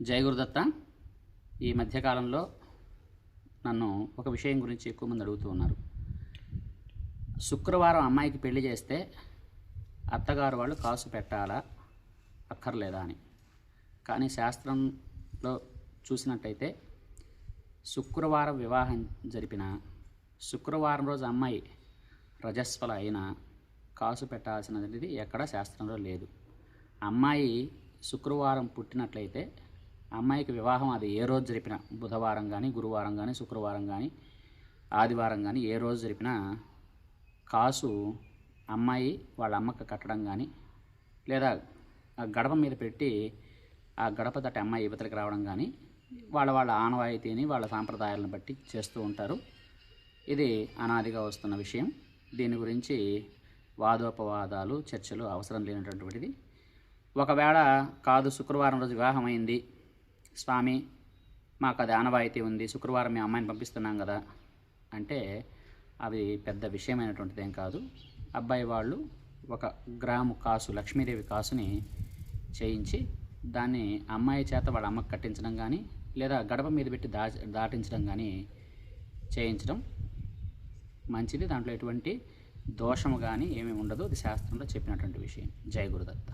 జై గురుదత్త. ఈ మధ్యకాలంలో నన్ను ఒక విషయం గురించి ఎక్కువ మంది అడుగుతూ ఉన్నారు. శుక్రవారం అమ్మాయికి పెళ్లి చేస్తే అత్తగారు వాళ్ళు కాసు పెట్టాలా అక్కర్లేదా అని. కానీ శాస్త్రంలో చూసినట్టయితే శుక్రవారం వివాహం జరిపిన శుక్రవారం రోజు అమ్మాయి రజస్వల అయినా కాసు పెట్టాల్సినది ఎక్కడ శాస్త్రంలో లేదు. అమ్మాయి శుక్రవారం పుట్టినట్లయితే అమ్మాయికి వివాహం అది ఏ రోజు జరిపినా, బుధవారం కానీ, గురువారం కానీ, శుక్రవారం కానీ, ఆదివారం కానీ ఏ రోజు జరిపినా కాసు అమ్మాయి వాళ్ళ అమ్మకి కట్టడం కానీ, లేదా ఆ గడప మీద పెట్టి ఆ గడప తట్టి అమ్మాయి యువతలకు రావడం కానీ వాళ్ళ ఆనవాయితీని, వాళ్ళ సాంప్రదాయాలను బట్టి చేస్తూ ఉంటారు. ఇది అనాదిగా వస్తున్న విషయం. దీని గురించి వాదోపవాదాలు, చర్చలు అవసరం లేనటువంటిది. ఒకవేళ కాదు శుక్రవారం రోజు వివాహం అయింది, స్వామి మాకు అది ఆనవాయితీ ఉంది, శుక్రవారం మేము అమ్మాయిని పంపిస్తున్నాం కదా అంటే అవి పెద్ద విషయమైనటువంటిది ఏం కాదు. అబ్బాయి వాళ్ళు 1 గ్రాము కాసు, లక్ష్మీదేవి కాసుని చేయించి దాన్ని అమ్మాయి చేత వాళ్ళ అమ్మకు కట్టించడం కానీ, లేదా గడప మీద పెట్టి దాటించడం కానీ చేయించడం మంచిది. దాంట్లో ఎటువంటి దోషము కానీ ఏమీ ఉండదు. అది శాస్త్రంలో చెప్పినటువంటి విషయం. జై గురుదత్త.